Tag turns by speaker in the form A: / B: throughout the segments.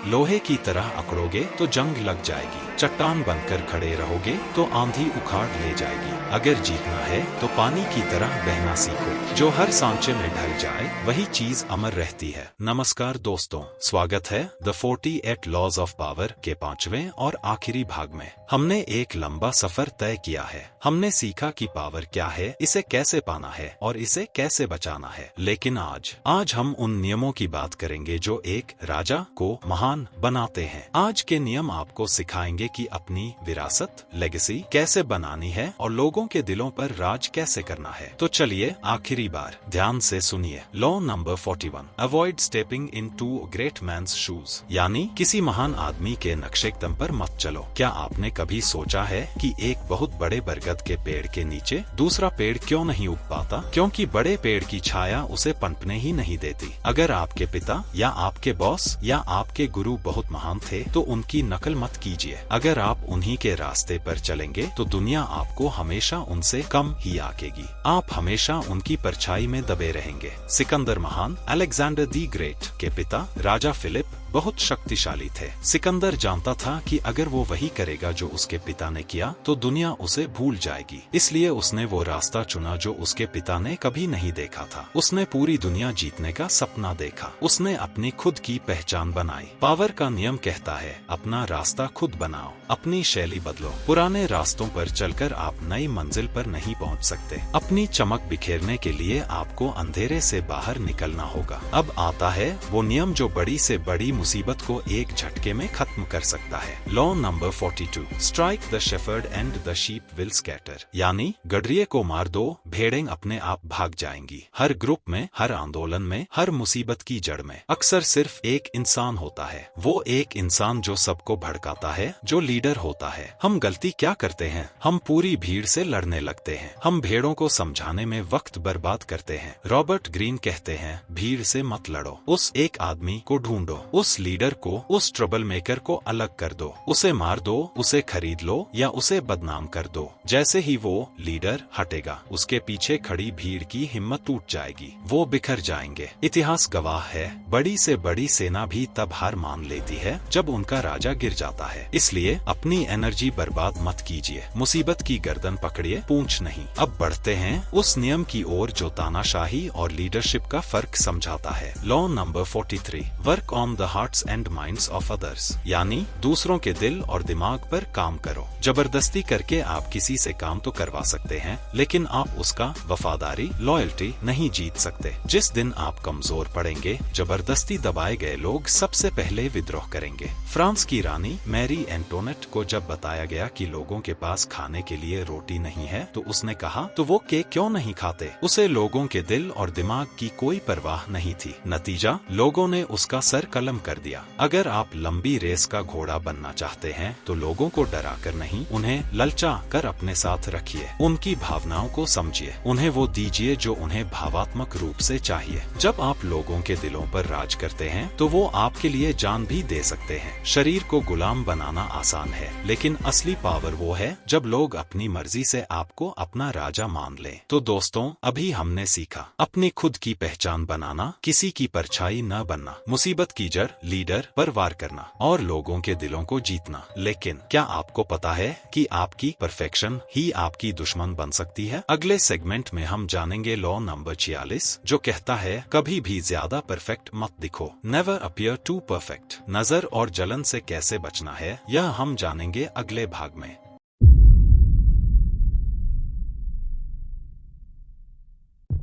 A: लोहे की तरह अकड़ोगे तो जंग लग जाएगी, चट्टान बनकर खड़े रहोगे तो आंधी उखाड़ ले जाएगी। अगर जीतना है तो पानी की तरह बहना सीखो, जो हर सांचे में ढल जाए वही चीज अमर रहती है। नमस्कार दोस्तों, स्वागत है द 48 लॉज ऑफ पावर के 5वें और आखिरी भाग में। हमने एक लंबा सफर तय किया है। हमने सीखा कि पावर क्या है, इसे कैसे पाना है और इसे कैसे बचाना है। लेकिन आज हम उन नियमों की बात करेंगे जो एक राजा को महान बनाते हैं। आज के नियम आपको सिखाएंगे कि अपनी विरासत लेगेसी कैसे बनानी है और लोगों के दिलों पर राज कैसे करना है। तो चलिए आखिरी बार ध्यान से सुनिए। Law number 41, avoid stepping into great man's shoes, यानी किसी महान आदमी के नक्शे कदम पर मत चलो। क्या आपने कभी सोचा है कि एक बहुत बड़े बरगद के पेड़ के नीचे दूसरा पेड़ क्यों नहीं उग पाता? क्योंकि बड़े पेड़ की छाया उसे पनपने ही नहीं देती। अगर आपके पिता या आपके बॉस या आपके गुरु बहुत महान थे तो उनकी नकल मत कीजिए। अगर आप उन्हीं के रास्ते पर चलेंगे तो दुनिया आपको हमेशा उनसे कम ही आंकेगी। आप हमेशा उनकी परछाई में दबे रहेंगे। सिकंदर महान, अलेक्जेंडर दी ग्रेट के पिता राजा फिलिप बहुत शक्तिशाली थे। सिकंदर जानता था कि अगर वो वही करेगा जो उसके पिता ने किया तो दुनिया उसे भूल जाएगी। इसलिए उसने वो रास्ता चुना जो उसके पिता ने कभी नहीं देखा था। उसने पूरी दुनिया जीतने का सपना देखा। उसने अपनी खुद की पहचान बनाई। पावर का नियम कहता है, अपना रास्ता खुद बनाओ, अपनी शैली बदलो। पुराने रास्तों पर चलकर आप नई मंजिल पर नहीं पहुंच सकते। अपनी चमक बिखेरने के लिए आपको अंधेरे से बाहर निकलना होगा। अब आता है वो नियम जो बड़ी से बड़ी मुसीबत को एक झटके में खत्म कर सकता है। Law number 42, strike the shepherd and the sheep will scatter, यानी गडरिये को मार दो, भेड़ें अपने आप भाग जाएंगी। हर ग्रुप में, हर आंदोलन में, हर मुसीबत की जड़ में अक्सर सिर्फ एक इंसान होता है। वो एक इंसान जो सबको भड़काता है, जो लीडर होता है। हम गलती क्या करते हैं? हम पूरी भीड़ से लड़ने लगते हैं। हम भेड़ों को समझाने में वक्त बर्बाद करते हैं। रॉबर्ट ग्रीन कहते हैं, भीड़ से मत लड़ो, उस एक आदमी को ढूंढो, उस लीडर को, उस ट्रबल मेकर को अलग कर दो, उसे मार दो, उसे खरीद लो या उसे बदनाम कर दो। जैसे ही वो लीडर हटेगा, उसके पीछे खड़ी भीड़ की हिम्मत टूट जाएगी, वो बिखर जाएंगे। इतिहास गवाह है, बड़ी से बड़ी सेना भी तब हार मान लेती है जब उनका राजा गिर जाता है। इसलिए अपनी एनर्जी बर्बाद मत कीजिए। मुसीबत की गर्दन पकड़िए, पूंछ नहीं। अब बढ़ते हैं उस नियम की ओर जो तानाशाही और लीडरशिप का फर्क समझाता है। Law number 43, work on the hearts and minds of others, यानी दूसरों के दिल और दिमाग पर काम करो। जबरदस्ती करके आप किसी से काम तो करवा सकते हैं, लेकिन आप उसका वफादारी, लॉयल्टी नहीं जीत सकते। जिस दिन आप कमजोर पड़ेंगे, जबरदस्ती दबाए गए लोग सबसे पहले विद्रोह करेंगे। फ्रांस की रानी मैरी एंटोनेट को जब बताया गया कि लोगों के पास खाने के लिए रोटी नहीं है तो उसने कहा, तो वो केक क्यों नहीं खाते? उसे लोगों के दिल और दिमाग की कोई परवाह नहीं थी। नतीजा, लोगों ने उसका सर कलम कर दिया। अगर आप लंबी रेस का घोड़ा बनना चाहते हैं तो लोगों को डरा कर नहीं, उन्हें ललचा कर अपने साथ रखिए। उनकी भावनाओं को समझिए, उन्हें वो दीजिए जो उन्हें भावात्मक रूप से चाहिए। जब आप लोगों के दिलों पर राज करते हैं तो वो आपके लिए जान भी दे सकते हैं। शरीर को गुलाम बनाना आसान है, लेकिन असली पावर वो है जब लोग अपनी मर्जी से आपको अपना राजा मान लें। तो दोस्तों, अभी हमने सीखा अपनी खुद की पहचान बनाना, किसी की परछाई न बनना, मुसीबत की जड़ लीडर पर वार करना और लोगों के दिलों को जीतना। लेकिन क्या आपको पता है कि आपकी परफेक्शन ही आपकी दुश्मन बन सकती है? अगले सेगमेंट में हम जानेंगे लॉ नंबर 46, जो कहता है, कभी भी ज्यादा परफेक्ट मत दिखो, नेवर अपीयर टू परफेक्ट। नजर और जलन से कैसे बचना है, यह हम जानेंगे अगले भाग में।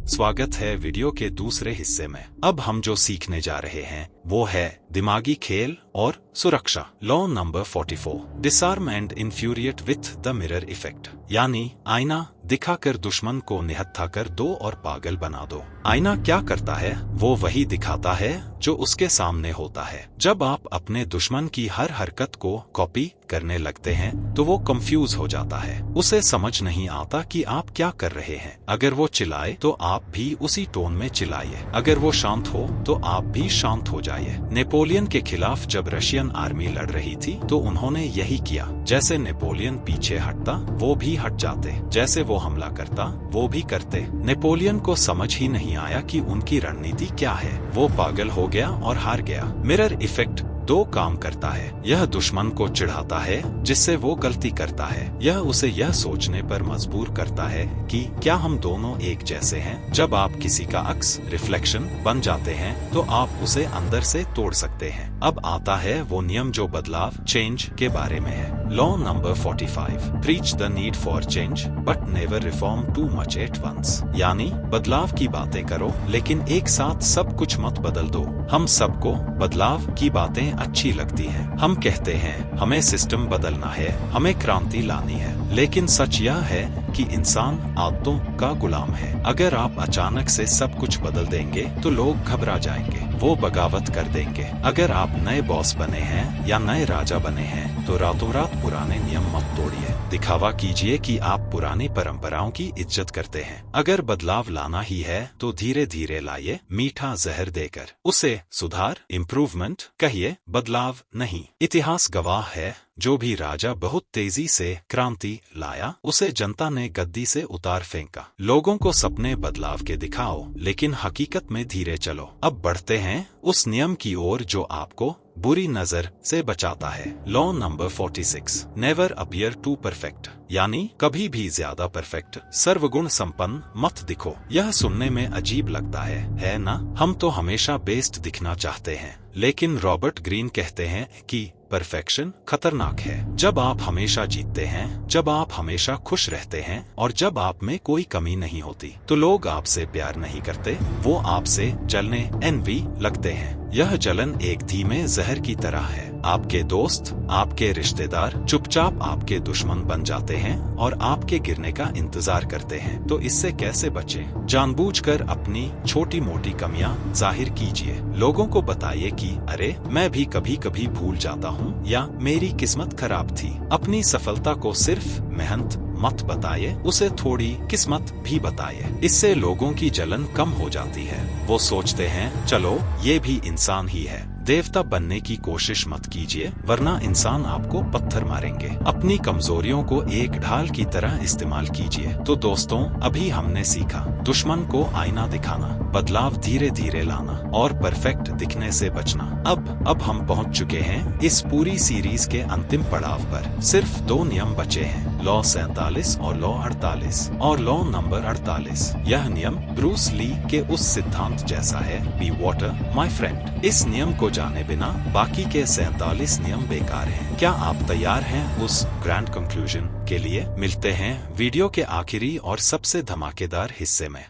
A: स्वागत है वीडियो के दूसरे हिस्से में। अब हम जो सीखने जा रहे हैं वो है दिमागी खेल और सुरक्षा। Law number 44, disarm and infuriate with the mirror effect, यानी आईना दिखाकर दुश्मन को निहत्था कर दो और पागल बना दो। आईना क्या करता है? वो वही दिखाता है जो उसके सामने होता है। जब आप अपने दुश्मन की हर हरकत को कॉपी करने लगते हैं तो वो कंफ्यूज हो जाता है। उसे समझ नहीं आता कि आप क्या कर रहे हैं। अगर वो चिल्लाए तो आप भी उसी टोन में चिल्लाइए। अगर वो शांत हो तो आप भी शांत हो जाइए। नेपोलियन के खिलाफ जब रशियन आर्मी लड़ रही थी तो उन्होंने यही किया। जैसे नेपोलियन पीछे हटता वो भी हट जाते, जैसे वो हमला करता वो भी करते। नेपोलियन को समझ ही नहीं आया कि उनकी रणनीति क्या है। वो पागल हो गया और हार गया। मिरर इफेक्ट दो काम करता है। यह दुश्मन को चिढ़ाता है जिससे वो गलती करता है। यह उसे यह सोचने पर मजबूर करता है कि क्या हम दोनों एक जैसे हैं। जब आप किसी का अक्स रिफ्लेक्शन बन जाते हैं तो आप उसे अंदर से तोड़ सकते हैं। अब आता है वो नियम जो बदलाव चेंज के बारे में है। Law number 45, preach the need for change but never reform too much at once. यानी बदलाव की बातें करो लेकिन एक साथ सब कुछ मत बदल दो। हम सबको बदलाव की बातें अच्छी लगती हैं। हम कहते हैं हमें सिस्टम बदलना है, हमें क्रांति लानी है, लेकिन सच यह है कि इंसान आदतों का गुलाम है। अगर आप अचानक से सब कुछ बदल देंगे तो लोग घबरा जाएंगे, वो बगावत कर देंगे। अगर आप नए बॉस बने हैं या नए राजा बने हैं तो रातों रात पुराने नियम मत तोड़िए। दिखावा कीजिए कि आप पुरानी परंपराओं की इज्जत करते हैं। अगर बदलाव लाना ही है तो धीरे धीरे लाइए, मीठा जहर देकर। उसे सुधार इम्प्रूवमेंट कहिए, बदलाव नहीं। इतिहास गवाह है, जो भी राजा बहुत तेजी से क्रांति लाया उसे जनता ने गद्दी से उतार फेंका। लोगों को सपने बदलाव के दिखाओ लेकिन हकीकत में धीरे चलो। अब बढ़ते हैं उस नियम की ओर जो आपको बुरी नजर से बचाता है। Law number 46, never appear too perfect. यानी कभी भी ज्यादा परफेक्ट सर्वगुण संपन्न मत दिखो। यह सुनने में अजीब लगता है ना? हम तो हमेशा बेस्ट दिखना चाहते हैं, लेकिन रॉबर्ट ग्रीन कहते हैं कि परफेक्शन खतरनाक है। जब आप हमेशा जीतते हैं, जब आप हमेशा खुश रहते हैं और जब आप में कोई कमी नहीं होती तो लोग आपसे प्यार नहीं करते, वो आपसे जलने एनवी लगते हैं। यह जलन एक धीमे जहर की तरह है। आपके दोस्त, आपके रिश्तेदार चुपचाप आपके दुश्मन बन जाते हैं और आपके गिरने का इंतजार करते हैं। तो इससे कैसे बचें? जानबूझकर अपनी छोटी मोटी कमियां जाहिर कीजिए। लोगों को बताइए कि अरे मैं भी कभी कभी भूल जाता हूँ या मेरी किस्मत खराब थी। अपनी सफलता को सिर्फ मेहनत मत बताइए, उसे थोड़ी किस्मत भी बताइए। इससे लोगों की जलन कम हो जाती है। वो सोचते हैं चलो ये भी इंसान ही है। देवता बनने की कोशिश मत कीजिए वरना इंसान आपको पत्थर मारेंगे। अपनी कमजोरियों को एक ढाल की तरह इस्तेमाल कीजिए। तो दोस्तों, अभी हमने सीखा दुश्मन को आईना दिखाना, बदलाव धीरे धीरे लाना और परफेक्ट दिखने से बचना। अब हम पहुंच चुके हैं इस पूरी सीरीज के अंतिम पड़ाव पर। सिर्फ दो नियम बचे हैं, लॉ 47 और लॉ 48। और लॉ नंबर 48, यह नियम ब्रूस ली के उस सिद्धांत जैसा है, बी वाटर माय फ्रेंड। इस नियम को जाने बिना बाकी के 47 नियम बेकार हैं। क्या आप तैयार हैं उस ग्रैंड कंक्लूजन के लिए? मिलते हैं वीडियो के आखिरी और सबसे धमाकेदार हिस्से में।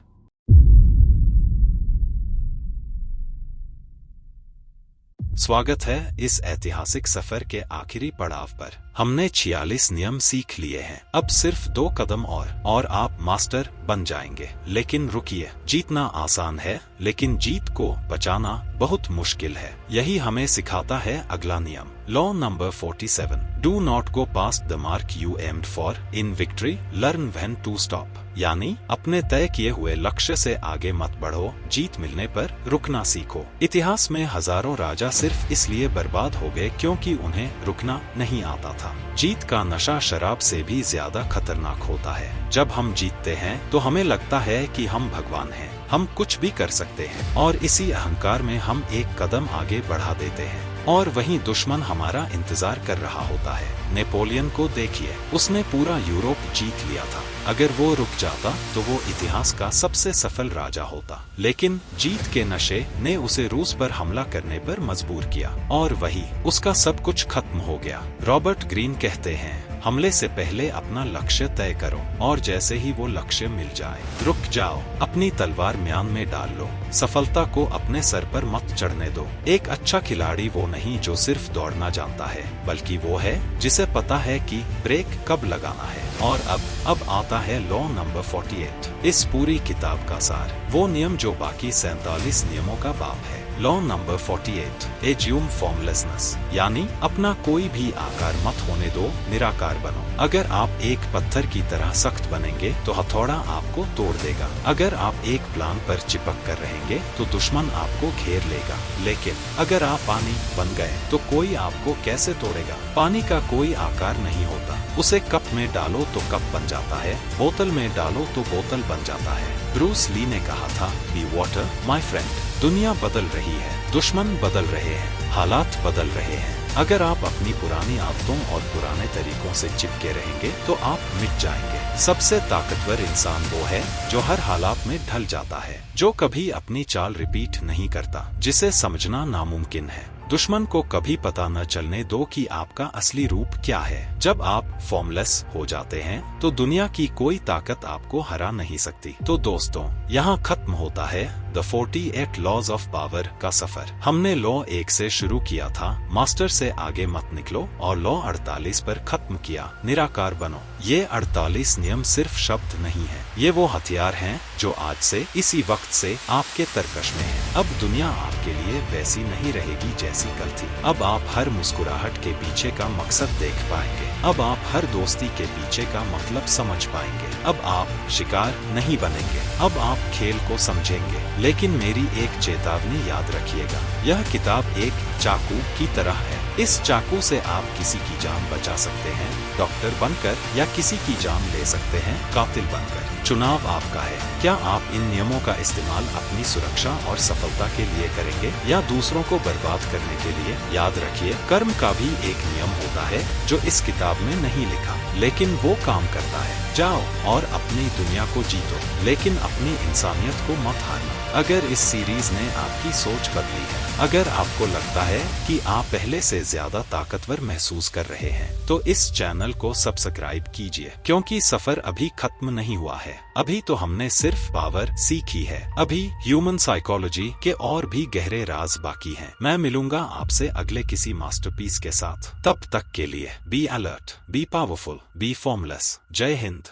A: स्वागत है इस ऐतिहासिक सफर के आखिरी पड़ाव पर। हमने 46 नियम सीख लिए हैं। अब सिर्फ 2 कदम और आप मास्टर बन जाएंगे। लेकिन रुकिए, जीतना आसान है लेकिन जीत को बचाना बहुत मुश्किल है। यही हमें सिखाता है अगला नियम, law number 47, do not go past the mark you aimed for in victory, learn when to stop. यानी अपने तय किए हुए लक्ष्य से आगे मत बढ़ो, जीत मिलने पर रुकना सीखो। इतिहास में हजारों राजा सिर्फ इसलिए बर्बाद हो गए क्योंकि उन्हें रुकना नहीं आता था। जीत का नशा शराब से भी ज्यादा खतरनाक होता है। जब हम जीतते हैं तो हमें लगता है कि हम भगवान हैं, हम कुछ भी कर सकते हैं और इसी अहंकार में हम एक कदम आगे बढ़ा देते हैं और वहीं दुश्मन हमारा इंतजार कर रहा होता है। नेपोलियन को देखिए, उसने पूरा यूरोप जीत लिया था। अगर वो रुक जाता तो वो इतिहास का सबसे सफल राजा होता, लेकिन जीत के नशे ने उसे रूस पर हमला करने पर मजबूर किया और वही उसका सब कुछ खत्म हो गया। रॉबर्ट ग्रीन कहते हैं, हमले से पहले अपना लक्ष्य तय करो और जैसे ही वो लक्ष्य मिल जाए रुक जाओ, अपनी तलवार म्यान में डाल लो। सफलता को अपने सर पर मत चढ़ने दो। एक अच्छा खिलाड़ी वो नहीं जो सिर्फ दौड़ना जानता है, बल्कि वो है जिसे पता है कि ब्रेक कब लगाना है। और अब आता है लॉ नंबर 48, इस पूरी किताब का सार, वो नियम जो बाकी 47 नियमों का बाप है। लॉ नंबर 48, एज्यूम फॉर्मलेसनेस, यानी अपना कोई भी आकार मत होने दो, निराकार बनो। अगर आप एक पत्थर की तरह सख्त बनेंगे तो हथौड़ा आपको तोड़ देगा। अगर आप एक प्लान पर चिपक कर रहेंगे तो दुश्मन आपको घेर लेगा। लेकिन अगर आप पानी बन गए तो कोई आपको कैसे तोड़ेगा? पानी का कोई आकार नहीं होता, उसे कप में डालो तो कप बन जाता है, बोतल में डालो तो बोतल बन जाता है। ब्रूस ली ने कहा था, बी वाटर माय फ्रेंड। दुनिया बदल रही है, दुश्मन बदल रहे हैं, हालात बदल रहे हैं। अगर आप अपनी पुरानी आदतों और पुराने तरीकों से चिपके रहेंगे तो आप मिट जाएंगे। सबसे ताकतवर इंसान वो है जो हर हालात में ढल जाता है, जो कभी अपनी चाल रिपीट नहीं करता, जिसे समझना नामुमकिन है। दुश्मन को कभी पता न चलने दो कि आपका असली रूप क्या है। जब आप फॉर्मलेस हो जाते हैं तो दुनिया की कोई ताकत आपको हरा नहीं सकती। तो दोस्तों, यहाँ खत्म होता है द 48 लॉज ऑफ पावर का सफर। हमने लॉ 1 से शुरू किया था, मास्टर से आगे मत निकलो, और लॉ 48 पर खत्म किया, निराकार बनो। ये 48 नियम सिर्फ शब्द नहीं है, ये वो हथियार हैं जो आज से, इसी वक्त से आपके तरकश में है। अब दुनिया आपके लिए वैसी नहीं रहेगी जैसी कल थी। अब आप हर मुस्कुराहट के पीछे का मकसद देख पाएंगे। अब आप हर दोस्ती के पीछे का मतलब समझ पाएंगे। अब आप शिकार नहीं बनेंगे, अब आप खेल को समझेंगे। लेकिन मेरी एक चेतावनी याद रखिएगा, यह किताब एक चाकू की तरह है। इस चाकू से आप किसी की जान बचा सकते हैं डॉक्टर बनकर, या किसी की जान ले सकते हैं कातिल बनकर। चुनाव आपका है। क्या आप इन नियमों का इस्तेमाल अपनी सुरक्षा और सफलता के लिए करेंगे या दूसरों को बर्बाद करने के लिए? याद रखिए, कर्म का भी एक नियम होता है जो इस किताब में नहीं लिखा, लेकिन वो काम करता है। जाओ और अपनी दुनिया को जीतो, लेकिन अपनी इंसानियत को मत हारना। अगर इस सीरीज ने आपकी सोच बदली है, अगर आपको लगता है कि आप पहले से ज्यादा ताकतवर महसूस कर रहे हैं, तो इस चैनल को सब्सक्राइब कीजिए, क्योंकि सफर अभी खत्म नहीं हुआ है। अभी तो हमने सिर्फ पावर सीखी है, अभी ह्यूमन साइकोलॉजी के और भी गहरे राज बाकी हैं। मैं मिलूंगा आपसे अगले किसी मास्टरपीस के साथ। तब तक के लिए be alert, be powerful, be formless. जय हिंद।